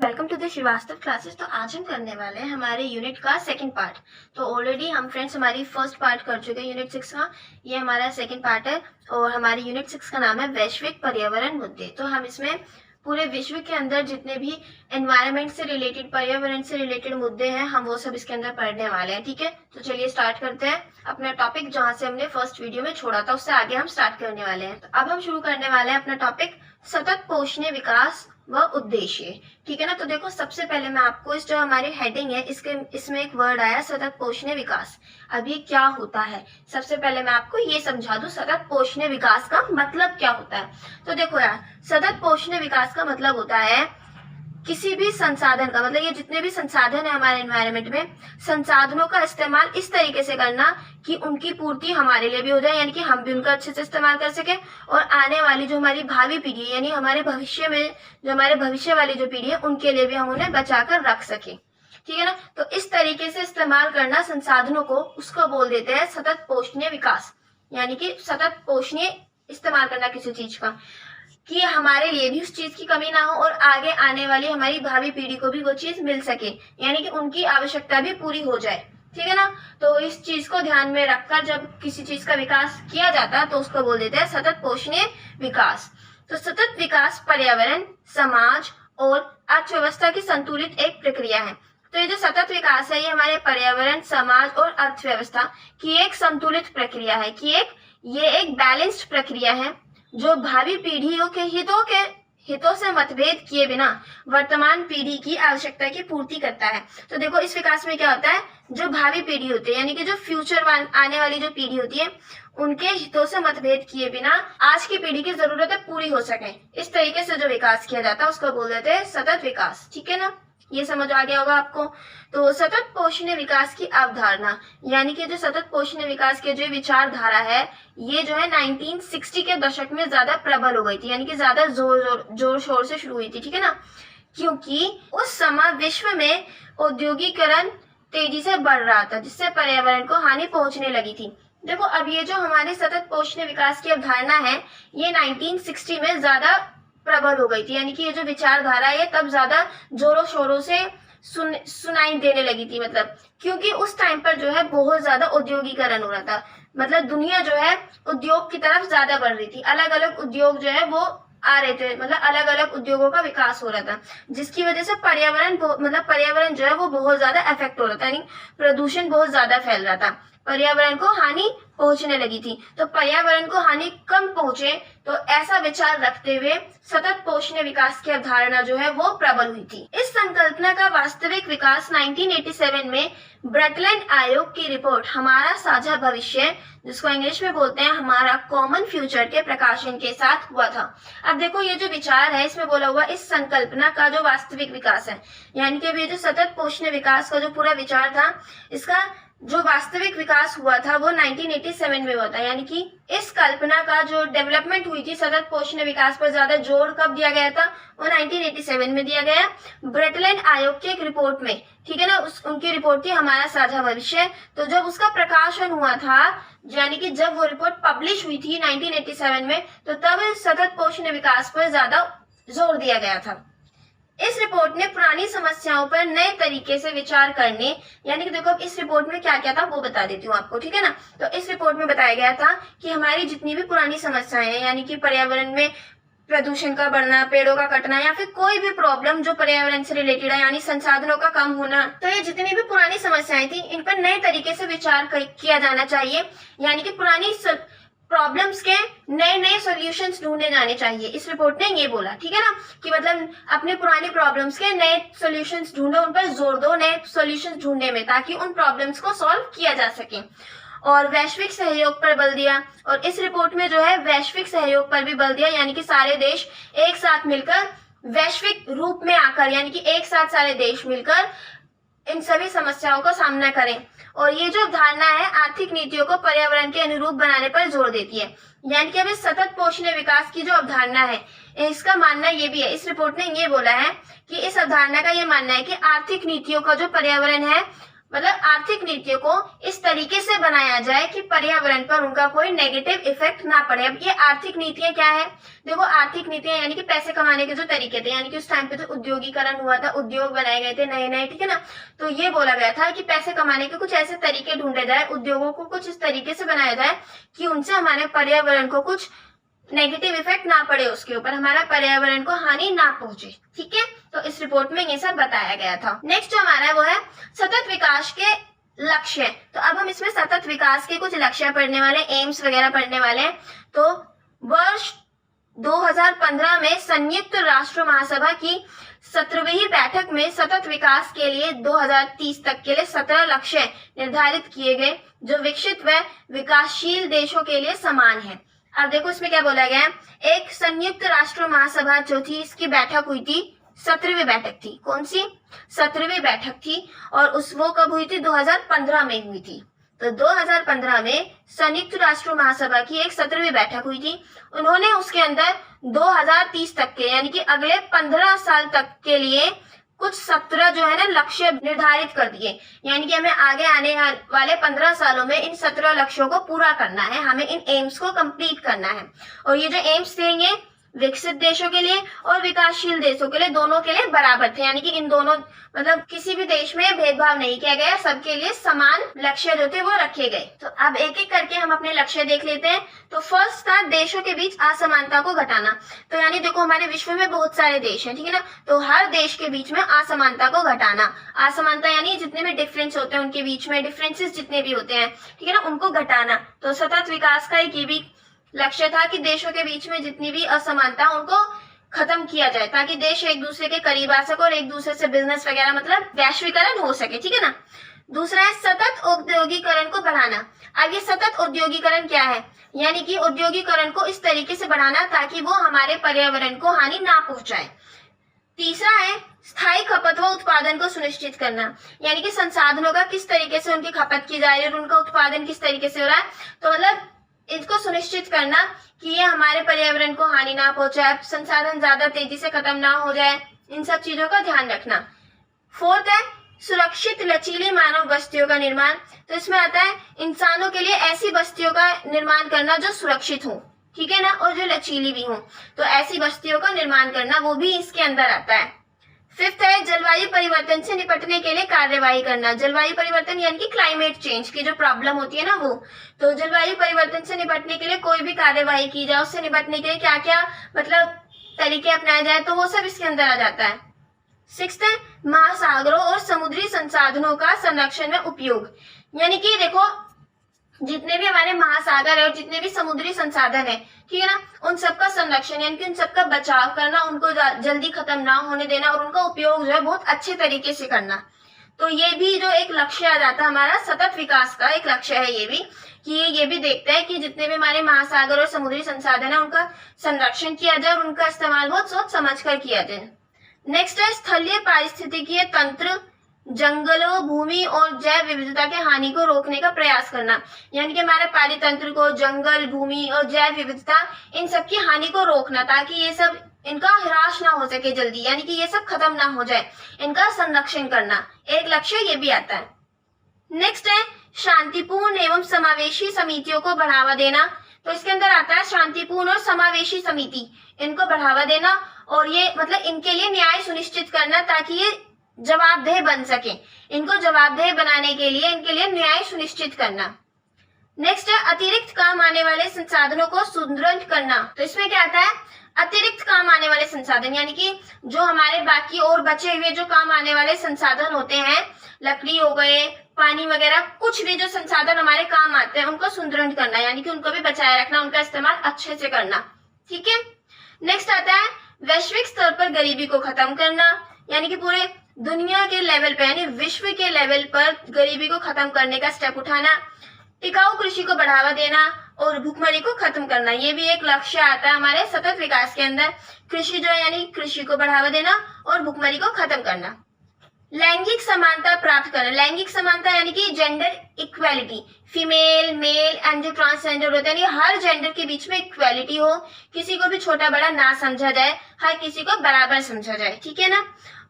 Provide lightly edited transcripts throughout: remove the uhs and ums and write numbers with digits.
Welcome to the Srivastava classes. तो आज हम करने वाले हैं हमारे यूनिट का सेकंड पार्ट। तो ऑलरेडी हम फ्रेंड्स हमारी फर्स्ट पार्ट कर चुके हैं यूनिट 6 का। ये हमारा सेकंड पार्ट है और हमारे यूनिट 6 का नाम है वैश्विक पर्यावरण मुद्दे। तो हम इसमें पूरे विश्व के अंदर जितने भी एनवायरनमेंट से रिलेटेड, पर्यावरण से रिलेटेड मुद्दे हैं, हम वो सब इसके अंदर पढ़ने वाले हैं। ठीक है, तो चलिए स्टार्ट करते हैं अपना टॉपिक जहाँ से हमने फर्स्ट वीडियो में छोड़ा था, उससे आगे हम स्टार्ट करने वाले हैं। तो अब हम शुरू करने वाले हैं अपना टॉपिक सतत पोषणीय विकास व उद्देश्य। ठीक है ना। तो देखो, सबसे पहले मैं आपको इस जो हमारी हेडिंग है इसमें एक वर्ड आया सतत पोषणीय विकास। अब ये क्या होता है, सबसे पहले मैं आपको ये समझा दूं सतत पोषणीय विकास का मतलब क्या होता है। तो देखो यार, सतत पोषणीय विकास का मतलब होता है किसी भी संसाधन का, मतलब ये जितने भी संसाधन है हमारे एनवायरनमेंट में, संसाधनों का इस्तेमाल इस तरीके से करना कि उनकी पूर्ति हमारे लिए भी हो जाए, यानी कि हम भी उनका अच्छे से इस्तेमाल कर सके और आने वाली जो हमारी भावी पीढ़ी है, यानी हमारे भविष्य में जो हमारे भविष्य वाली जो पीढ़ी है, उनके लिए भी हम उन्हें बचाकर रख सके। ठीक है ना। तो इस तरीके से इस्तेमाल करना संसाधनों को, उसको बोल देते हैं सतत पोषणीय विकास, यानी कि सतत पोषणीय इस्तेमाल करना किसी चीज का, कि हमारे लिए भी उस चीज की कमी ना हो और आगे आने वाली हमारी भावी पीढ़ी को भी वो चीज मिल सके, यानी कि उनकी आवश्यकता भी पूरी हो जाए। ठीक है ना। तो इस चीज को ध्यान में रखकर जब किसी चीज का विकास किया जाता है तो उसको बोल देते हैं सतत पोषणीय विकास। तो सतत विकास पर्यावरण, समाज और अर्थव्यवस्था की संतुलित एक प्रक्रिया है। तो ये जो सतत विकास है, ये हमारे पर्यावरण, समाज और अर्थव्यवस्था की एक संतुलित प्रक्रिया है, कि ये एक बैलेंस्ड प्रक्रिया है जो भावी पीढ़ियों के हितों से मतभेद किए बिना वर्तमान पीढ़ी की आवश्यकता की पूर्ति करता है। तो देखो, इस विकास में क्या होता है, जो भावी पीढ़ी होती है, यानी कि जो फ्यूचर आने वाली जो पीढ़ी होती है, उनके हितों से मतभेद किए बिना आज की पीढ़ी की जरूरतें पूरी हो सके, इस तरीके से जो विकास किया जाता है उसको बोल देते हैं सतत विकास। ठीक है ना, ये समझ आ गया होगा आपको। तो सतत पोषणीय विकास की अवधारणा, यानी कि जो सतत पोषणीय विकास की जो विचारधारा है, ये जो है 1960 के दशक में ज्यादा प्रबल हो गई थी, यानी कि ज्यादा जोर शोर से शुरू हुई थी। ठीक है ना, क्योंकि उस समय विश्व में औद्योगिकरण तेजी से बढ़ रहा था, जिससे पर्यावरण को हानि पहुंचने लगी थी। देखो, अब ये जो हमारे सतत पोषणीय विकास की अवधारणा है, ये 1960 में ज्यादा प्रबल हो गई थी, यानी कि ये जो विचारधारा है तब ज्यादा जोरों शोरों से सुनाई देने लगी थी, मतलब क्योंकि उस टाइम पर जो है बहुत ज्यादा औद्योगिकरण हो रहा था, मतलब दुनिया जो है उद्योग की तरफ ज्यादा बढ़ रही थी, अलग अलग उद्योग जो है वो आ रहे थे, मतलब अलग अलग उद्योगों का विकास हो रहा था, जिसकी वजह से पर्यावरण जो है वो बहुत ज्यादा इफेक्ट हो रहा था, यानी प्रदूषण बहुत ज्यादा फैल रहा था, पर्यावरण को हानि पहुंचने लगी थी। तो पर्यावरण को हानि कम पहुंचे, तो ऐसा विचार रखते हुए सतत पोषणीय विकास की अवधारणा जो है वो प्रबल हुई थी। इस संकल्पना का वास्तविक विकास 1987 में ब्रटलैंड आयोग की रिपोर्ट हमारा साझा भविष्य, जिसको इंग्लिश में बोलते हैं हमारा कॉमन फ्यूचर, के प्रकाशन के साथ हुआ था। अब देखो, ये जो विचार है इसमें बोला हुआ इस संकल्पना का जो वास्तविक विकास है, यानी कि ये जो सतत पोषणीय विकास का जो पूरा विचार था, इसका जो वास्तविक विकास हुआ था वो 1987 में हुआ था, यानी कि इस कल्पना का जो डेवलपमेंट हुई थी, सतत पोषणीय विकास पर ज्यादा जोर कब दिया गया था, वो 1987 में दिया गया ब्रटलैंड आयोग की एक रिपोर्ट में। ठीक है ना, उनकी रिपोर्ट थी हमारा साझा भविष्य। तो जब उसका प्रकाशन हुआ था, यानी कि जब वो रिपोर्ट पब्लिश हुई थी 1987 में, तो तब सतत पोषणीय विकास पर ज्यादा जोर दिया गया था। इस रिपोर्ट ने पुरानी समस्याओं पर नए तरीके से विचार करने, यानी कि देखो अब इस रिपोर्ट में क्या क्या था वो बता देती हूँ आपको। ठीक है ना। तो इस रिपोर्ट में बताया गया था कि हमारी जितनी भी पुरानी समस्याएं हैं, यानी कि पर्यावरण में प्रदूषण का बढ़ना, पेड़ों का कटना, या फिर कोई भी प्रॉब्लम जो पर्यावरण से रिलेटेड है, यानी संसाधनों का कम होना, तो ये जितनी भी पुरानी समस्याएं थी, इन पर नए तरीके से विचार किया जाना चाहिए, यानी कि पुरानी प्रॉब्लम्स के नए नए सॉल्यूशंस ढूंढे जाने चाहिए। इस रिपोर्ट ने ये बोला। ठीक है ना, कि मतलब अपने पुरानी प्रॉब्लम्स के नए सॉल्यूशंस ढूंढो, उन पर जोर दो नए सॉल्यूशंस ढूंढने में, ताकि उन प्रॉब्लम्स को सॉल्व किया जा सके। और वैश्विक सहयोग पर बल दिया, और इस रिपोर्ट में जो है वैश्विक सहयोग पर भी बल दिया, यानी कि सारे देश एक साथ मिलकर वैश्विक रूप में आकर, यानी कि एक साथ सारे देश मिलकर इन सभी समस्याओं का सामना करें। और ये जो अवधारणा है आर्थिक नीतियों को पर्यावरण के अनुरूप बनाने पर जोर देती है, यानी कि अब इस सतत पोषणीय विकास की जो अवधारणा है, इसका मानना ये भी है, इस रिपोर्ट ने ये बोला है कि इस अवधारणा का ये मानना है कि आर्थिक नीतियों का जो पर्यावरण है, मतलब आर्थिक नीतियों को इस तरीके से बनाया जाए कि पर्यावरण पर उनका कोई नेगेटिव इफेक्ट ना पड़े। अब ये आर्थिक नीतियां क्या है? देखो, आर्थिक नीतियां यानी कि पैसे कमाने के जो तरीके थे, यानी कि उस टाइम पे तो उद्योगीकरण हुआ था, उद्योग बनाए गए थे नए नए, ठीक है ना। तो ये बोला गया था कि पैसे कमाने के कुछ ऐसे तरीके ढूंढे जाए, उद्योगों को कुछ इस तरीके से बनाया जाए कि उनसे हमारे पर्यावरण को कुछ नेगेटिव इफेक्ट ना पड़े, उसके ऊपर हमारा पर्यावरण को हानि ना पहुंचे, ठीक है। तो इस रिपोर्ट में ये सब बताया गया था। नेक्स्ट जो हमारा है वो है सतत विकास के लक्ष्य। तो अब हम इसमें सतत विकास के कुछ लक्ष्य पढ़ने वाले, एम्स वगैरह पढ़ने वाले हैं। तो वर्ष 2015 में संयुक्त राष्ट्र महासभा की 17वीं बैठक में सतत विकास के लिए 2030 तक के लिए 17 लक्ष्य निर्धारित किए गए, जो विकसित व विकासशील देशों के लिए समान है। अब देखो इसमें क्या बोला गया है। एक संयुक्त राष्ट्र महासभा जो थी, इसकी बैठक हुई थी, 17वीं बैठक थी। कौन सी? 17वीं बैठक थी। और वो कब हुई थी? 2015 में हुई थी। तो 2015 में संयुक्त राष्ट्र महासभा की एक 17वीं बैठक हुई थी। उन्होंने उसके अंदर 2030 तक के, यानी कि अगले 15 साल तक के लिए कुछ 17 जो है ना लक्ष्य निर्धारित कर दिए। यानी कि हमें आगे आने वाले 15 सालों में इन 17 लक्ष्यों को पूरा करना है, हमें इन एम्स को कंप्लीट करना है। और ये जो एम्स थे ये विकसित देशों के लिए और विकासशील देशों के लिए, दोनों के लिए बराबर थे। यानी कि इन दोनों, मतलब किसी भी देश में भेदभाव नहीं किया गया, सबके लिए समान लक्ष्य जो थे वो रखे गए। तो अब एक एक करके हम अपने लक्ष्य देख लेते हैं। तो फर्स्ट था देशों के बीच असमानता को घटाना। तो यानी देखो, हमारे विश्व में बहुत सारे देश हैं, ठीक है ना। तो हर देश के बीच में असमानता को घटाना। असमानता यानी जितने भी डिफरेंस होते हैं उनके बीच में, डिफरेंसेस जितने भी होते हैं, ठीक है ना, उनको घटाना। तो सतत विकास का एक ये भी लक्ष्य था कि देशों के बीच में जितनी भी असमानता उनको खत्म किया जाए, ताकि देश एक दूसरे के करीब आ सके और एक दूसरे से बिजनेस वगैरह, मतलब वैश्वीकरण हो सके, ठीक है ना। दूसरा है सतत औद्योगिकरण को बढ़ाना। अब ये सतत औद्योगिकरण क्या है? यानी कि औद्योगिकरण को इस तरीके से बढ़ाना ताकि वो हमारे पर्यावरण को हानि ना पहुंचाए। तीसरा है स्थायी खपत व उत्पादन को सुनिश्चित करना। यानी कि संसाधनों का किस तरीके से उनकी खपत की जा रही है और उनका उत्पादन किस तरीके से हो रहा है। तो मतलब इसको सुनिश्चित करना कि ये हमारे पर्यावरण को हानि ना पहुंचाए, संसाधन ज्यादा तेजी से खत्म ना हो जाए, इन सब चीजों का ध्यान रखना। फोर्थ है सुरक्षित लचीली मानव बस्तियों का निर्माण। तो इसमें आता है इंसानों के लिए ऐसी बस्तियों का निर्माण करना जो सुरक्षित हो, ठीक है ना, और जो लचीली भी हो। तो ऐसी बस्तियों का निर्माण करना, वो भी इसके अंदर आता है। फिफ्थ है जलवायु परिवर्तन से निपटने के लिए कार्यवाही करना। जलवायु परिवर्तन यानी कि क्लाइमेट चेंज की जो प्रॉब्लम होती है ना वो, तो जलवायु परिवर्तन से निपटने के लिए कोई भी कार्यवाही की जाए, उससे निपटने के लिए क्या क्या मतलब तरीके अपनाए जाए, तो वो सब इसके अंदर आ जाता है। सिक्स्थ है महासागरों और समुद्री संसाधनों का संरक्षण में उपयोग। यानी कि देखो, जितने भी हमारे महासागर है और जितने भी समुद्री संसाधन है, ठीक है ना, उन सबका संरक्षण यानी कि उन सबका बचाव करना, उनको जल्दी खत्म ना होने देना और उनका उपयोग जो है बहुत अच्छे तरीके से करना। तो ये भी जो एक लक्ष्य आ जाता है हमारा, सतत विकास का एक लक्ष्य है ये भी, कि ये भी देखता है कि जितने भी हमारे महासागर और समुद्री संसाधन है उनका संरक्षण किया जाए और उनका इस्तेमाल बहुत सोच समझ कर किया जाए। नेक्स्ट है स्थलीय पारिस्थितिकीय तंत्र, जंगलों, भूमि और जैव विविधता के हानि को रोकने का प्रयास करना। यानी कि हमारे पारितंत्र को, जंगल, भूमि और जैव विविधता, इन सब की हानि को रोकना ताकि ये सब, इनका ह्रास ना हो सके जल्दी, यानी कि ये सब खत्म ना हो जाए, इनका संरक्षण करना एक लक्ष्य ये भी आता है। नेक्स्ट है शांतिपूर्ण एवं समावेशी समितियों को बढ़ावा देना। तो इसके अंदर आता है शांतिपूर्ण और समावेशी समिति, इनको बढ़ावा देना और ये मतलब इनके लिए न्याय सुनिश्चित करना ताकि ये जवाबदेह बन सके। इनको जवाबदेह बनाने के लिए इनके लिए न्याय सुनिश्चित करना। नेक्स्ट है अतिरिक्त काम आने वाले संसाधनों को सुदृढ़ करना। तो इसमें क्या आता है? अतिरिक्त काम आने वाले संसाधन, यानी कि जो हमारे बाकी और बचे हुए जो काम आने वाले संसाधन होते हैं, लकड़ी हो गए, पानी वगैरह, कुछ भी जो संसाधन हमारे काम आते हैं उनको सुदृढ़ करना, यानी कि उनको भी बचाए रखना, उनका इस्तेमाल अच्छे से करना, ठीक है। नेक्स्ट आता है वैश्विक स्तर पर गरीबी को खत्म करना। यानी कि पूरे दुनिया के लेवल पे, यानी विश्व के लेवल पर गरीबी को खत्म करने का स्टेप उठाना। टिकाऊ कृषि को बढ़ावा देना और भूखमरी को खत्म करना, ये भी एक लक्ष्य आता है हमारे सतत विकास के अंदर। कृषि जो है यानी कृषि को बढ़ावा देना और भूखमरी को खत्म करना। लैंगिक समानता प्राप्त करना। लैंगिक समानता यानी कि gender equality, female, male and जो ट्रांसजेंडर होते हैं, यानी हर जेंडर के बीच में इक्वालिटी हो, किसी को भी छोटा बड़ा ना समझा जाए, हर किसी को बराबर समझा जाए, ठीक है ना।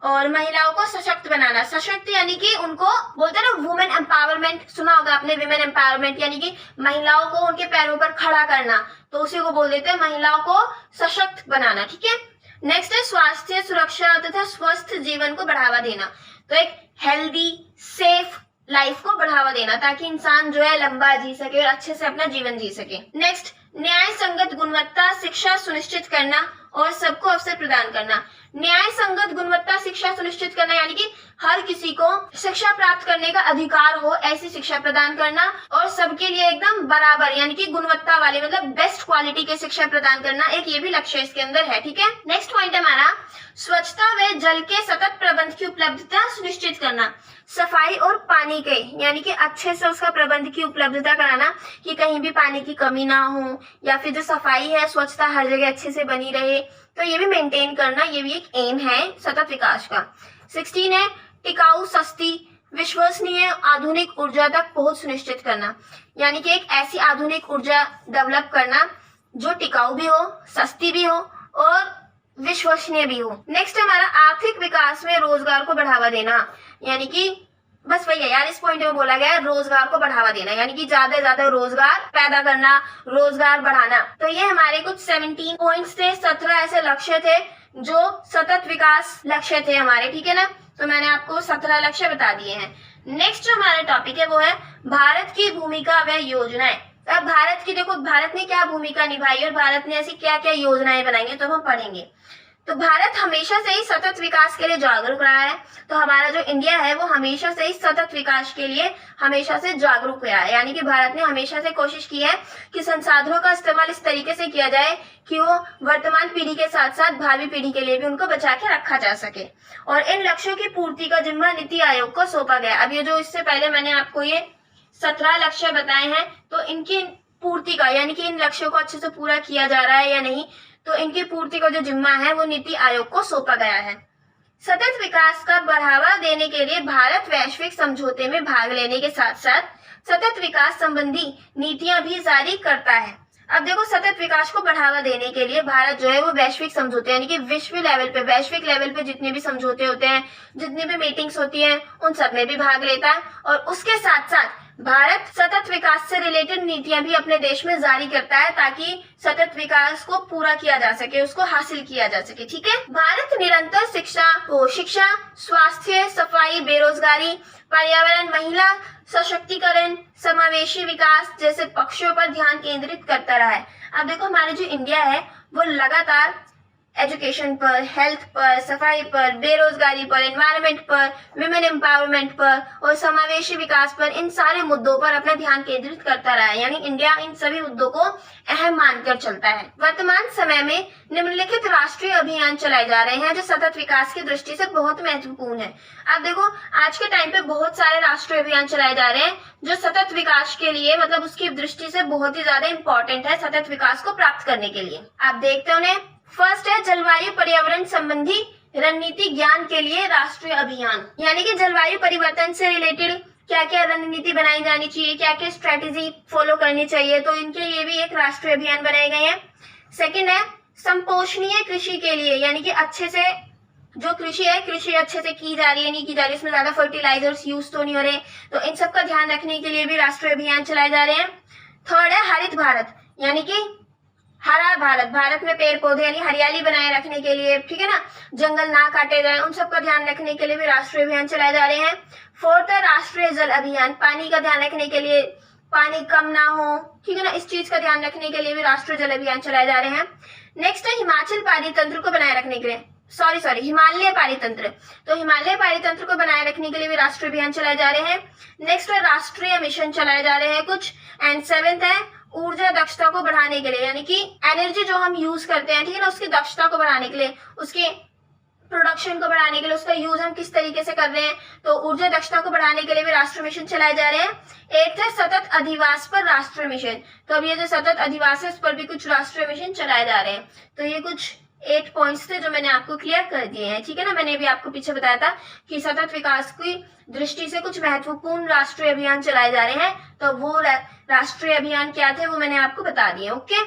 और महिलाओं को सशक्त बनाना। सशक्त यानी कि उनको बोलते हैं ना वुमेन एम्पावरमेंट, सुना होगा आपने विमेन एम्पावरमेंट, यानी कि महिलाओं को उनके पैरों पर खड़ा करना, तो उसी को बोल देते हैं महिलाओं को सशक्त बनाना। ठीक है, नेक्स्ट है स्वास्थ्य सुरक्षा तथा स्वस्थ जीवन को बढ़ावा देना। तो एक हेल्दी सेफ लाइफ को बढ़ावा देना ताकि इंसान जो है लंबा जी सके और अच्छे से अपना जीवन जी सके। नेक्स्ट, न्याय संगत गुणवत्ता शिक्षा सुनिश्चित करना और सबको अवसर प्रदान करना। न्याय संगत गुणवत्ता शिक्षा सुनिश्चित करना यानी कि हर किसी को शिक्षा प्राप्त करने का अधिकार हो, ऐसी शिक्षा प्रदान करना और सबके लिए एकदम बराबर यानी कि गुणवत्ता वाले मतलब बेस्ट क्वालिटी के शिक्षा प्रदान करना, एक ये भी लक्ष्य इसके अंदर है। ठीक है, नेक्स्ट पॉइंट है हमारा स्वच्छता व जल के सतत प्रबंध की उपलब्धता सुनिश्चित करना। सफाई और पानी के यानी कि अच्छे से उसका प्रबंध की उपलब्धता कराना कि कहीं भी पानी की कमी ना हो, या फिर जो सफाई है स्वच्छता हर जगह अच्छे से बनी रहे, तो ये भी मेंटेन करना, ये भी एक एम है सतत विकास का। 16 है टिकाऊ सस्ती विश्वसनीय आधुनिक ऊर्जा तक पहुंच सुनिश्चित करना, यानी कि एक ऐसी आधुनिक ऊर्जा डेवलप करना जो टिकाऊ भी हो, सस्ती भी हो और विश्वसनीय भी हो। नेक्स्ट हमारा आर्थिक विकास में रोजगार को बढ़ावा देना, यानी कि बस वही है यार, इस पॉइंट में बोला गया है रोजगार को बढ़ावा देना, यानी कि ज्यादा से ज्यादा रोजगार पैदा करना, रोजगार बढ़ाना। तो ये हमारे कुछ 17 पॉइंट्स थे, 17 ऐसे लक्ष्य थे जो सतत विकास लक्ष्य थे हमारे। ठीक है ना, तो मैंने आपको 17 लक्ष्य बता दिए हैं। नेक्स्ट जो हमारा टॉपिक है वो है भारत की भूमिका व योजनाएं। अब भारत की देखो, भारत ने क्या भूमिका निभाई और भारत ने ऐसी क्या क्या योजनाएं बनाई है तो हम पढ़ेंगे। तो भारत हमेशा से ही सतत विकास के लिए जागरूक रहा है, तो हमारा जो इंडिया है वो हमेशा से ही सतत विकास के लिए हमेशा से जागरूक रहा है, यानी कि भारत ने हमेशा से कोशिश की है कि संसाधनों का इस्तेमाल इस तरीके से किया जाए कि वो वर्तमान पीढ़ी के साथ साथ भावी पीढ़ी के लिए भी उनको बचा के रखा जा सके, और इन लक्ष्यों की पूर्ति का जिम्मा नीति आयोग को सौंपा गया। अब ये जो इससे पहले मैंने आपको ये 17 लक्ष्य बताए हैं, तो इनकी पूर्ति का यानी कि इन लक्ष्यों को अच्छे से पूरा किया जा रहा है या नहीं, तो इनकी पूर्ति का जो जिम्मा है वो नीति आयोग को सौंपा गया है। सतत विकास का बढ़ावा देने के लिए भारत वैश्विक समझौते में भाग लेने के साथ साथ सतत विकास संबंधी नीतियां भी जारी करता है। अब देखो, सतत विकास को बढ़ावा देने के लिए भारत जो है वो वैश्विक समझौते यानी कि विश्व लेवल पे, वैश्विक लेवल पे जितने भी समझौते होते हैं, जितनी भी मीटिंग्स होती हैं, उन सब में भी भाग लेता है, और उसके साथ साथ भारत सतत विकास से रिलेटेड नीतियां भी अपने देश में जारी करता है ताकि सतत विकास को पूरा किया जा सके, उसको हासिल किया जा सके। ठीक है, भारत निरंतर शिक्षा, स्वास्थ्य, सफाई, बेरोजगारी, पर्यावरण, महिला सशक्तिकरण, समावेशी विकास जैसे पक्षों पर ध्यान केंद्रित करता रहा है। अब देखो, हमारे जो इंडिया है वो लगातार एजुकेशन पर, हेल्थ पर, सफाई पर, बेरोजगारी पर, एनवायरनमेंट पर, विमेन एम्पावरमेंट पर और समावेशी विकास पर, इन सारे मुद्दों पर अपना ध्यान केंद्रित करता रहा है, यानी इंडिया इन सभी मुद्दों को अहम मानकर चलता है। वर्तमान समय में निम्नलिखित राष्ट्रीय अभियान चलाए जा रहे हैं जो सतत विकास की दृष्टि से बहुत महत्वपूर्ण है। अब देखो, आज के टाइम पे बहुत सारे राष्ट्रीय अभियान चलाए जा रहे हैं जो सतत विकास के लिए मतलब उसकी दृष्टि से बहुत ही ज्यादा इंपॉर्टेंट है सतत विकास को प्राप्त करने के लिए। आप देखते हो, फर्स्ट है जलवायु पर्यावरण संबंधी रणनीति ज्ञान के लिए राष्ट्रीय अभियान, यानी कि जलवायु परिवर्तन से रिलेटेड क्या क्या रणनीति बनाई जानी चाहिए, क्या क्या स्ट्रेटेजी फॉलो करनी चाहिए, तो इनके लिए भी एक राष्ट्रीय अभियान बनाए गए हैं। सेकंड है संपोषणीय कृषि के लिए, यानी कि अच्छे से जो कृषि है, कृषि अच्छे से की जा रही है नहीं की जा रही, इसमें ज्यादा फर्टिलाइजर्स यूज तो नहीं हो रहे, तो इन सब का ध्यान रखने के लिए भी राष्ट्रीय अभियान चलाए जा रहे हैं। थर्ड है हरित भारत, यानी कि हरा भारत, भारत में पेड़ पौधे यानी हरियाली बनाए रखने के लिए, ठीक है ना, जंगल ना काटे जाए, उन सब का ध्यान रखने के लिए भी राष्ट्रीय अभियान चलाए जा रहे हैं। फोर्थ है राष्ट्रीय जल अभियान, पानी का ध्यान रखने के लिए, पानी कम ना हो, ठीक है ना, इस चीज का ध्यान रखने के लिए भी राष्ट्रीय जल अभियान चलाए जा रहे हैं। नेक्स्ट है हिमाचल पारितंत्र को बनाए रखने के लिए, हिमालय पारितंत्र, तो हिमालय पारितंत्र को बनाए रखने के लिए भी राष्ट्रीय अभियान चलाए जा रहे हैं। नेक्स्ट है राष्ट्रीय मिशन चलाए जा रहे हैं कुछ। एंड सेवेंथ है ऊर्जा दक्षता को बढ़ाने के लिए, यानी कि एनर्जी जो हम यूज करते हैं, ठीक है ना, उसकी दक्षता को बढ़ाने के लिए, उसके प्रोडक्शन को बढ़ाने के लिए, उसका यूज हम किस तरीके से कर रहे हैं, तो ऊर्जा दक्षता को बढ़ाने के लिए भी राष्ट्रीय मिशन चलाए जा रहे हैं। एक है सतत अधिवास पर राष्ट्रीय मिशन, तो अब ये जो सतत अधिवास है उस पर भी कुछ राष्ट्रीय मिशन चलाए जा रहे हैं। तो ये कुछ 8 पॉइंट्स थे जो मैंने आपको क्लियर कर दिए हैं, ठीक है ना। मैंने भी आपको पीछे बताया था कि सतत विकास की दृष्टि से कुछ महत्वपूर्ण राष्ट्रीय अभियान चलाए जा रहे हैं, तो वो राष्ट्रीय अभियान क्या थे वो मैंने आपको बता दिए। ओके,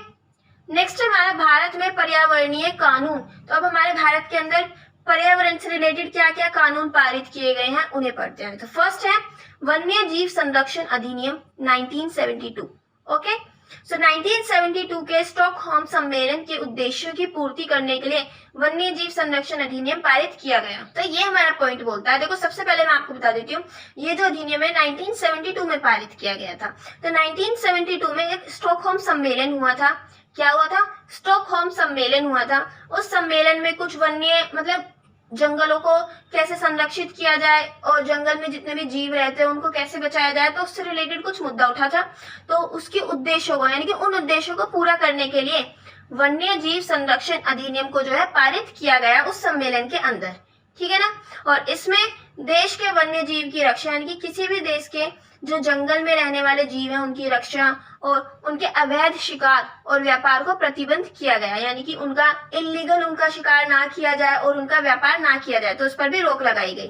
नेक्स्ट हमारा भारत में पर्यावरणीय कानून, तो अब हमारे भारत के अंदर पर्यावरण से रिलेटेड क्या क्या कानून पारित किए गए हैं उन्हें पढ़ते हैं। तो फर्स्ट है वन्य जीव संरक्षण अधिनियम 1972। ओके, सो 1972 के स्टॉकहोम सम्मेलन के उद्देश्यों की पूर्ति करने के लिए वन्य जीव संरक्षण अधिनियम पारित किया गया। तो ये हमारा पॉइंट बोलता है। देखो, सबसे पहले मैं आपको बता देती हूँ, ये जो अधिनियम है 1972 में पारित किया गया था। तो 1972 में एक स्टॉकहोम सम्मेलन हुआ था। क्या हुआ था? स्टॉकहोम सम्मेलन हुआ था। उस सम्मेलन में कुछ वन्य मतलब जंगलों को कैसे संरक्षित किया जाए और जंगल में जितने भी जीव रहते हैं उनको कैसे बचाया जाए, तो उससे रिलेटेड कुछ मुद्दा उठा था। तो उसके उद्देश्यों को यानी कि उन उद्देश्यों को पूरा करने के लिए वन्य जीव संरक्षण अधिनियम को जो है पारित किया गया उस सम्मेलन के अंदर। ठीक है ना। और इसमें देश के वन्य जीव की रक्षा यानी कि किसी भी देश के जो जंगल में रहने वाले जीव हैं उनकी रक्षा और उनके अवैध शिकार और व्यापार को प्रतिबंध किया गया, यानी कि उनका इलीगल उनका शिकार ना किया जाए और उनका व्यापार ना किया जाए, तो उस पर भी रोक लगाई गई।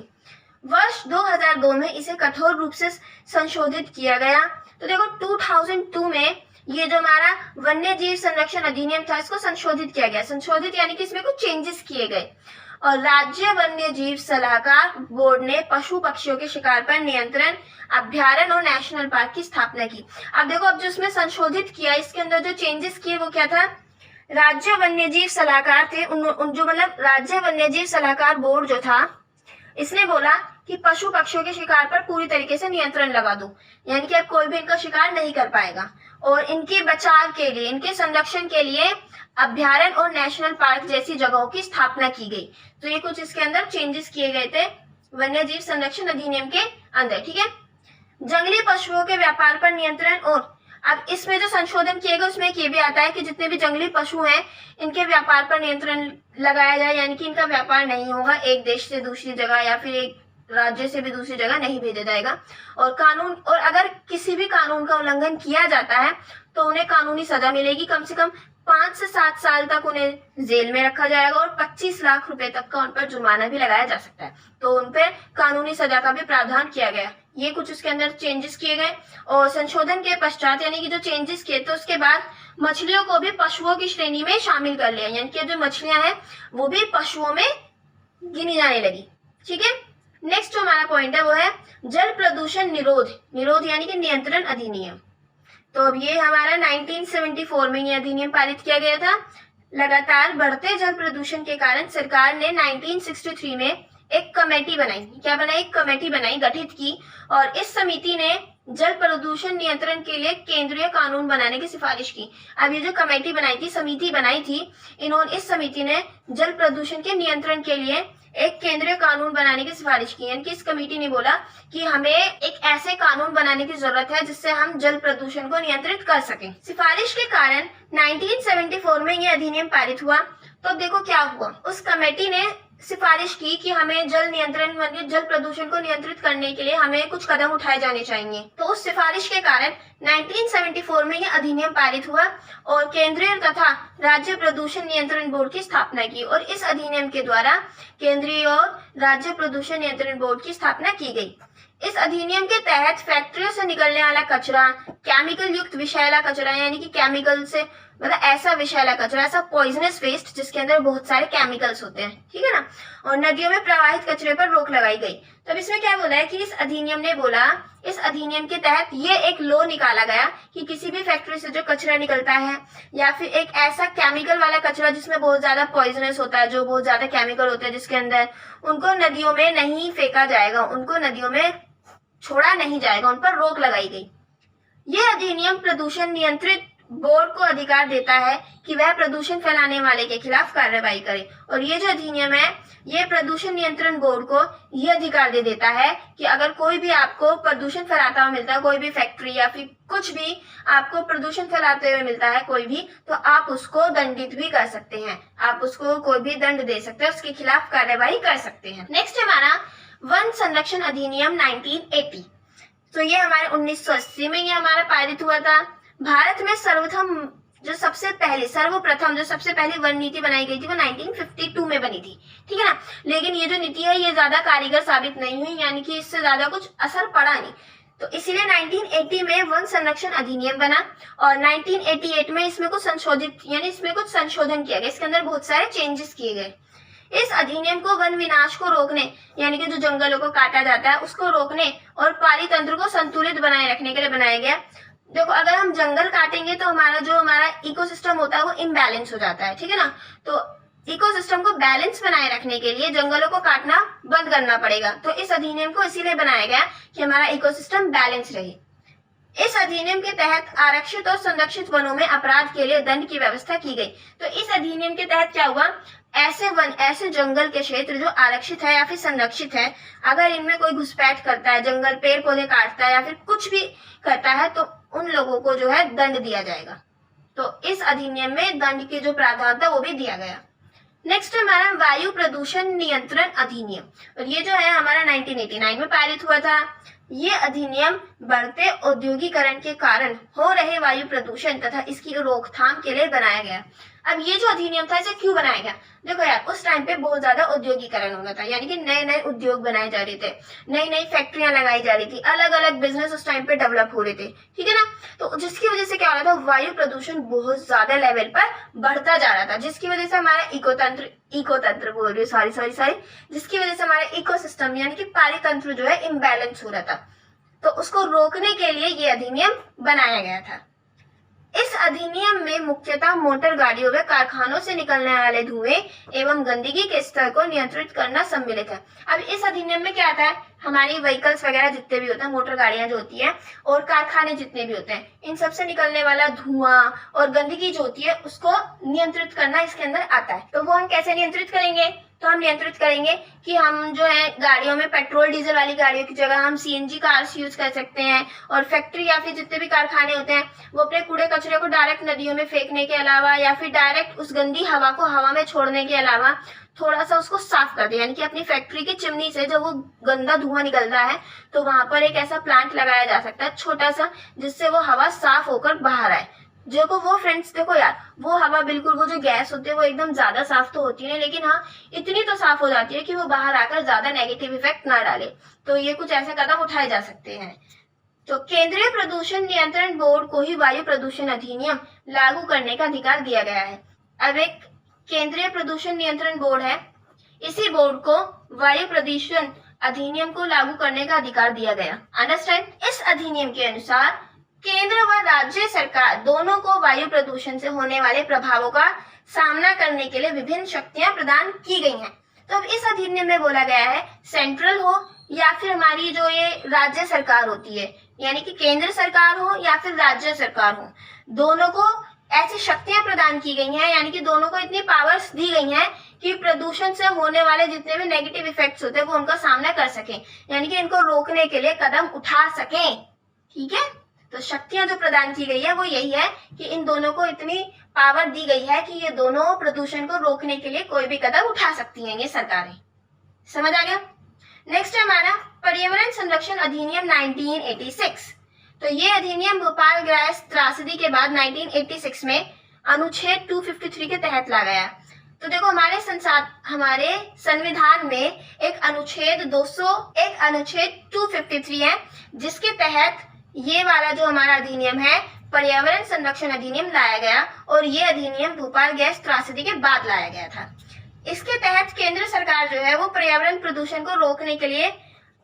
वर्ष 2002 में इसे कठोर रूप से संशोधित किया गया। तो देखो 2002 में ये जो हमारा वन्य जीव संरक्षण अधिनियम था इसको संशोधित किया गया। संशोधित यानी कि इसमें कुछ चेंजेस किए गए और राज्य वन्य जीव सलाहकार बोर्ड ने पशु पक्षियों के शिकार पर नियंत्रण, अभ्यारण्य और नेशनल पार्क की स्थापना की। अब देखो, अब जो इसमें संशोधित किया इसके अंदर जो चेंजेस किए वो क्या था? राज्य वन्य जीव सलाहकार थे जो मतलब राज्य वन्य जीव सलाहकार बोर्ड जो था इसने बोला कि पशु पक्षियों के शिकार पर पूरी तरीके से नियंत्रण लगा दो, यानी कि अब कोई भी इनका शिकार नहीं कर पाएगा और इनके बचाव के लिए, इनके संरक्षण के लिए अभ्यारण्य और नेशनल पार्क जैसी जगहों की स्थापना की गई। तो ये कुछ इसके अंदर चेंजेस किए गए थे वन्य जीव संरक्षण अधिनियम के अंदर। ठीक है। जंगली पशुओं के व्यापार पर नियंत्रण, और अब इसमें जो संशोधन किए गए उसमें ये भी आता है कि जितने भी जंगली पशु हैं इनके व्यापार पर नियंत्रण लगाया जाए, यानी कि इनका व्यापार नहीं होगा, एक देश से दूसरी जगह या फिर एक राज्य से भी दूसरी जगह नहीं भेजा जाएगा। और कानून, और अगर किसी भी कानून का उल्लंघन किया जाता है तो उन्हें कानूनी सजा मिलेगी। कम से कम 5 से 7 साल तक उन्हें जेल में रखा जाएगा और 25 लाख रुपए तक का उन पर जुर्माना भी लगाया जा सकता है। तो उन पर कानूनी सजा का भी प्रावधान किया गया। ये कुछ उसके अंदर चेंजेस किए गए। और संशोधन के पश्चात यानी कि जो चेंजेस किए तो उसके बाद मछलियों को भी पशुओं की श्रेणी में शामिल कर लिया, यानी कि जो मछलियां हैं वो भी पशुओं में गिनी जाने लगी। ठीक है। नेक्स्ट जो हमारा पॉइंट है वो है जल प्रदूषण निरोध यानी कि नियंत्रण अधिनियम। तो अब ये हमारा 1974 में ये अधिनियम पारित किया गया था। लगातार बढ़ते जल प्रदूषण के कारण सरकार ने 1963 में एक कमेटी बनाई। क्या बनाई? एक कमेटी बनाई, गठित की, और इस समिति ने जल प्रदूषण नियंत्रण के लिए केंद्रीय कानून बनाने की सिफारिश की। अब ये जो कमेटी बनाई थी, समिति बनाई थी, इस समिति ने जल प्रदूषण के नियंत्रण के लिए एक केंद्रीय कानून बनाने की सिफारिश की। यानी कि इस कमेटी ने बोला कि हमें एक ऐसे कानून बनाने की जरूरत है जिससे हम जल प्रदूषण को नियंत्रित कर सकें। सिफारिश के कारण 1974 में यह अधिनियम पारित हुआ। तो देखो क्या हुआ, उस कमेटी ने सिफारिश की कि हमें जल नियंत्रण, जल प्रदूषण को नियंत्रित करने के लिए हमें कुछ कदम उठाए जाने चाहिए। तो उस सिफारिश के कारण 1974 में यह अधिनियम पारित हुआ और केंद्रीय तथा राज्य प्रदूषण नियंत्रण बोर्ड की स्थापना की। और इस अधिनियम के द्वारा केंद्रीय और राज्य प्रदूषण नियंत्रण बोर्ड की स्थापना की गई। इस अधिनियम के तहत फैक्ट्रियों से निकलने वाला कचरा, केमिकल युक्त विषैला कचरा, यानी कि केमिकल से मतलब ऐसा विषैला कचरा, ऐसा पॉइजनस वेस्ट जिसके अंदर बहुत सारे केमिकल्स होते हैं, ठीक है ना, और नदियों में प्रवाहित कचरे पर रोक लगाई गई। तो अब इसमें क्या बोला है कि इस अधिनियम ने बोला, इस अधिनियम के तहत ये एक लॉ निकाला गया कि किसी भी फैक्ट्री से जो कचरा निकलता है या फिर एक ऐसा केमिकल वाला कचरा जिसमें बहुत ज्यादा पॉइजनस होता है, जो बहुत ज्यादा केमिकल होते हैं जिसके अंदर, उनको नदियों में नहीं फेंका जाएगा, उनको नदियों में छोड़ा नहीं जाएगा, उन पर रोक लगाई गई। यह अधिनियम प्रदूषण नियंत्रित बोर्ड को अधिकार देता है कि वह प्रदूषण फैलाने वाले के खिलाफ कार्रवाई करे। और ये जो अधिनियम है ये प्रदूषण नियंत्रण बोर्ड को यह अधिकार दे देता है कि अगर कोई भी आपको प्रदूषण फैलाता हुआ मिलता है, कोई भी फैक्ट्री या फिर कुछ भी आपको प्रदूषण फैलाते हुए मिलता है कोई भी, तो आप उसको दंडित भी कर सकते हैं, आप उसको कोई भी दंड दे सकते हैं, उसके खिलाफ कार्रवाई कर सकते हैं। नेक्स्ट हमारा वन संरक्षण अधिनियम 1980। तो ये हमारे 1980 में ये हमारा पारित हुआ था। भारत में सर्वप्रथम जो सबसे पहली वन नीति बनाई गई थी वो 1952 में बनी थी, ठीक है ना। लेकिन ये जो नीति है ये ज्यादा कारगर साबित नहीं हुई, यानी कि इससे ज्यादा कुछ असर पड़ा नहीं। तो इसीलिए 1980 में वन संरक्षण अधिनियम बना और 1988 में इसमें कुछ संशोधन किया गया, इसके अंदर बहुत सारे चेंजेस किए गए। इस अधिनियम को वन विनाश को रोकने यानी कि जो जंगलों को काटा जाता है उसको रोकने और पारितंत्र को संतुलित बनाए रखने के लिए बनाया गया। देखो अगर हम जंगल काटेंगे तो हमारा इकोसिस्टम होता है वो इम्बैलेंस हो जाता है, ठीक है ना। तो इकोसिस्टम को बैलेंस बनाए रखने के लिए जंगलों को काटना बंद करना पड़ेगा। तो इस अधिनियम को इसीलिए बनाया गया कि हमारा इकोसिस्टम बैलेंस रहे। इस अधिनियम के तहत आरक्षित और संरक्षित वनों में अपराध के लिए दंड की व्यवस्था की गई। तो इस अधिनियम के तहत क्या हुआ, ऐसे जंगल के क्षेत्र जो आरक्षित है या फिर संरक्षित है, अगर इनमें कोई घुसपैठ करता है, जंगल पेड़ पौधे काटता है या फिर कुछ भी करता है तो उन लोगों को जो है दंड दिया जाएगा। तो इस अधिनियम में दंड की जो प्रावधान था वो भी दिया गया। नेक्स्ट हमारा वायु प्रदूषण नियंत्रण अधिनियम, और ये जो है हमारा 1989 में पारित हुआ था। ये अधिनियम बढ़ते औद्योगिकरण के कारण हो रहे वायु प्रदूषण तथा इसकी रोकथाम के लिए बनाया गया। अब ये जो अधिनियम था इसे क्यों बनाया गया, देखो यार उस टाइम पे बहुत ज्यादा औद्योगिकरण हो रहा था, यानी कि नए नए उद्योग बनाए जा रहे थे, नई नई फैक्ट्रियां लगाई जा रही थी, अलग अलग बिजनेस उस टाइम पे डेवलप हो रहे थे, ठीक है ना। तो जिसकी वजह से क्या हो रहा था, वायु प्रदूषण बहुत ज्यादा लेवल पर बढ़ता जा रहा था, जिसकी वजह से हमारा इकोतंत्र बोल रही हूँ सॉरी जिसकी वजह से हमारा इकोसिस्टम यानी कि पारितंत्र जो है इम्बैलेंस हो रहा था। तो उसको रोकने के लिए ये अधिनियम बनाया गया था। इस अधिनियम में मुख्यतः मोटर गाड़ियों व कारखानों से निकलने वाले धुएं एवं गंदगी के स्तर को नियंत्रित करना सम्मिलित है। अब इस अधिनियम में क्या आता है, हमारी व्हीकल्स वगैरह जितने भी होते हैं, मोटर गाड़ियां जो होती हैं और कारखाने जितने भी होते हैं, इन सब से निकलने वाला धुआं और गंदगी जो होती है उसको नियंत्रित करना इसके अंदर आता है। तो वो हम कैसे नियंत्रित करेंगे, तो हम नियंत्रित करेंगे कि हम जो है गाड़ियों में पेट्रोल डीजल वाली गाड़ियों की जगह हम सीएनजी कार्स यूज कर सकते हैं, और फैक्ट्री या फिर जितने भी कारखाने होते हैं वो अपने कूड़े कचरे को डायरेक्ट नदियों में फेंकने के अलावा या फिर डायरेक्ट उस गंदी हवा को हवा में छोड़ने के अलावा थोड़ा सा उसको साफ कर दे, यानी कि अपनी फैक्ट्री की चिमनी से जब वो गंदा धुआं निकलता है तो वहां पर एक ऐसा प्लांट लगाया जा सकता है छोटा सा, जिससे वो हवा साफ होकर बाहर आए। देखो वो फ्रेंड्स, देखो यार वो हवा बिल्कुल, वो जो गैस होती है वो एकदम ज्यादा साफ तो होती है, लेकिन हाँ इतनी तो साफ हो जाती है कि वो बाहर आकर ज्यादा नेगेटिव इफेक्ट ना डाले। तो ये कुछ ऐसे कदम उठाए जा सकते हैं। तो केंद्रीय प्रदूषण नियंत्रण बोर्ड को ही वायु प्रदूषण अधिनियम लागू करने का अधिकार दिया गया है। अब एक केंद्रीय प्रदूषण नियंत्रण बोर्ड है, इसी बोर्ड को वायु प्रदूषण अधिनियम को लागू करने का अधिकार दिया गया। अंडरस्टैंड। इस अधिनियम के अनुसार केंद्र व राज्य सरकार दोनों को वायु प्रदूषण से होने वाले प्रभावों का सामना करने के लिए विभिन्न शक्तियां प्रदान की गई हैं। तो अब इस अधिनियम में बोला गया है सेंट्रल हो या फिर हमारी जो ये राज्य सरकार होती है, यानी कि केंद्र सरकार हो या फिर राज्य सरकार हो, दोनों को ऐसी शक्तियां प्रदान की गई हैं, यानी कि दोनों को इतनी पावर्स दी गई हैं कि प्रदूषण से होने वाले जितने भी नेगेटिव इफेक्ट्स होते हैं वो उनका सामना कर सकें, यानी कि इनको रोकने के लिए कदम उठा सकें। ठीक है, तो शक्तियां जो प्रदान की गई है वो यही है कि इन दोनों को इतनी पावर दी गई है कि ये दोनों प्रदूषण को रोकने के लिए कोई भी कदम उठा सकती हैं ये सरकारें। समझ आ गया। नेक्स्ट है हमारा पर्यावरण संरक्षण अधिनियम 1986। तो ये अधिनियम भोपाल गैस त्रासदी के बाद 1986 में अनुच्छेद 253 के तहत ला गया। तो देखो हमारे संविधान में एक अनुच्छेद 253 है, जिसके तहत ये वाला जो हमारा अधिनियम है पर्यावरण संरक्षण अधिनियम लाया गया, और ये अधिनियम भोपाल गैस त्रासदी के बाद लाया गया था। इसके तहत केंद्र सरकार जो है वो पर्यावरण प्रदूषण को रोकने के लिए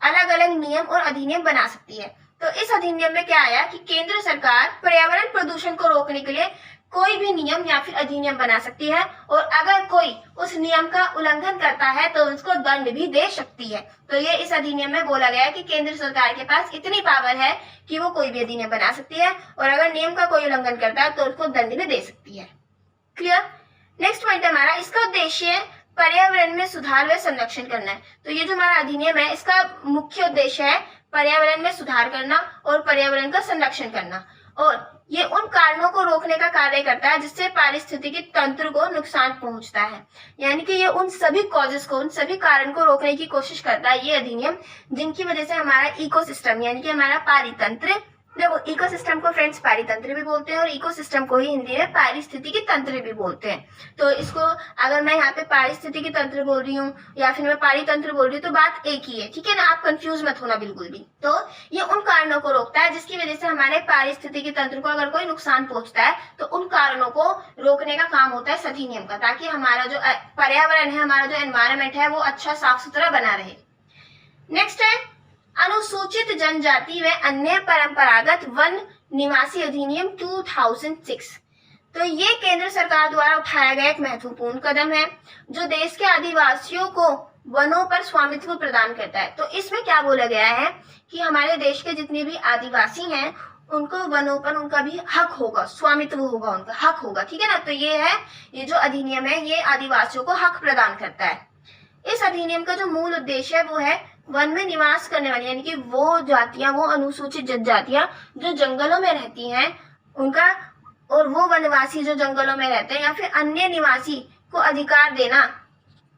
अलग अलग नियम और अधिनियम बना सकती है। तो इस अधिनियम में क्या आया कि केंद्र सरकार पर्यावरण प्रदूषण को रोकने के लिए कोई भी नियम या फिर अधिनियम बना सकती है, और अगर कोई उस नियम का उल्लंघन करता है तो उसको दंड भी दे सकती है। तो ये इस अधिनियम में बोला गया है कि केंद्र सरकार के पास इतनी पावर है कि वो कोई भी अधिनियम बना सकती है, और अगर नियम का कोई उल्लंघन करता है तो उसको दंड भी दे सकती है। क्लियर। नेक्स्ट पॉइंट है हमारा, इसका उद्देश्य पर्यावरण में सुधार व संरक्षण करना है। तो ये जो हमारा अधिनियम है इसका मुख्य उद्देश्य है पर्यावरण में सुधार करना और पर्यावरण का संरक्षण करना, और ये उन कारणों को रोकने का कार्य करता है जिससे पारिस्थितिकी तंत्र को नुकसान पहुंचता है, यानी कि ये उन सभी कॉजेस को, उन सभी कारण को रोकने की कोशिश करता है ये अधिनियम, जिनकी वजह से हमारा इकोसिस्टम यानी कि हमारा पारितंत्र देखो, इकोसिस्टम को फ्रेंड्स पारितंत्र भी बोलते हैं और इकोसिस्टम को ही हिंदी में पारिस्थितिकी तंत्र भी बोलते हैं। तो इसको अगर मैं यहाँ पे पारिस्थितिकी तंत्र बोल रही हूँ या फिर मैं पारितंत्र बोल रही हूँ तो बात एक ही है, ठीक है ना, आप कंफ्यूज मत होना बिल्कुल भी। तो ये उन कारणों को रोकता है जिसकी वजह से हमारे पारिस्थितिकी तंत्र को अगर कोई नुकसान पहुंचता है तो उन कारणों को रोकने का काम होता है इस अधिनियम का, ताकि हमारा जो पर्यावरण है, हमारा जो एनवायरमेंट है वो अच्छा साफ सुथरा बना रहे। नेक्स्ट है अनुसूचित जनजाति व अन्य परंपरागत वन निवासी अधिनियम 2006। तो ये केंद्र सरकार द्वारा उठाया गया एक महत्वपूर्ण कदम है जो देश के आदिवासियों को वनों पर स्वामित्व प्रदान करता है। तो इसमें क्या बोला गया है कि हमारे देश के जितने भी आदिवासी हैं उनको वनों पर उनका भी हक होगा, स्वामित्व होगा, उनका हक होगा, ठीक है ना। तो ये जो अधिनियम है ये आदिवासियों को हक प्रदान करता है। इस अधिनियम का जो मूल उद्देश्य है वो है वन में निवास करने वाली, यानी कि वो जातियां, वो अनुसूचित जनजातियां जो जंगलों में रहती हैं उनका, और वो वनवासी जो जंगलों में रहते हैं या फिर अन्य निवासी को अधिकार देना,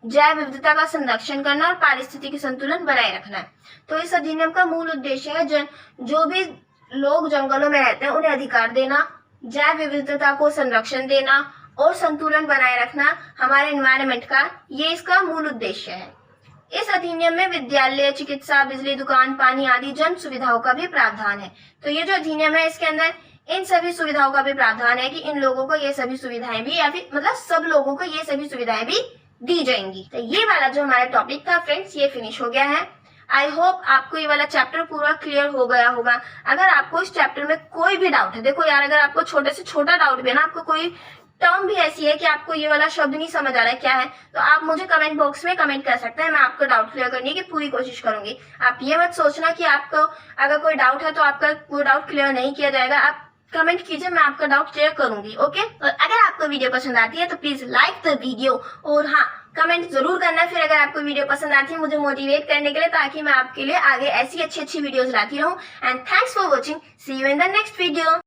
जैव विविधता का संरक्षण करना और पारिस्थितिकी संतुलन बनाए रखना है। तो इस अधिनियम का मूल उद्देश्य है जो भी लोग जंगलों में रहते हैं उन्हें अधिकार देना, जैव विविधता को संरक्षण देना और संतुलन बनाए रखना हमारे एनवायरनमेंट का, ये इसका मूल उद्देश्य है। इस अधिनियम में विद्यालय, चिकित्सा, बिजली दुकान, पानी आदि जन सुविधाओं का भी प्रावधान है। तो ये जो अधिनियम है इसके अंदर इन सभी सुविधाओं का भी प्रावधान है कि इन लोगों को ये सभी सुविधाएं भी, या फिर मतलब सब लोगों को ये सभी सुविधाएं भी दी जाएंगी। तो ये वाला जो हमारा टॉपिक था फ्रेंड्स ये फिनिश हो गया है। आई होप आपको ये वाला चैप्टर पूरा क्लियर हो गया होगा। अगर आपको इस चैप्टर में कोई भी डाउट है, देखो यार, अगर आपको छोटे से छोटा डाउट भी है ना, आपको कोई टर्म भी ऐसी है कि आपको ये वाला शब्द नहीं समझ आ रहा है क्या है, तो आप मुझे कमेंट बॉक्स में कमेंट कर सकते हैं। मैं आपका डाउट क्लियर करने की पूरी कोशिश करूंगी। आप ये मत सोचना कि आपको अगर कोई डाउट है तो आपका वो डाउट क्लियर नहीं किया जाएगा। आप कमेंट कीजिए, मैं आपका डाउट क्लियर करूंगी। ओके, और अगर आपको वीडियो पसंद आती है तो प्लीज लाइक द वीडियो और हाँ, कमेंट जरूर करना फिर अगर आपको वीडियो पसंद आती है मुझे मोटिवेट करने के लिए, ताकि मैं आपके लिए आगे ऐसी अच्छी वीडियोस लाती रहूं। And thanks for watching, see you in the next video.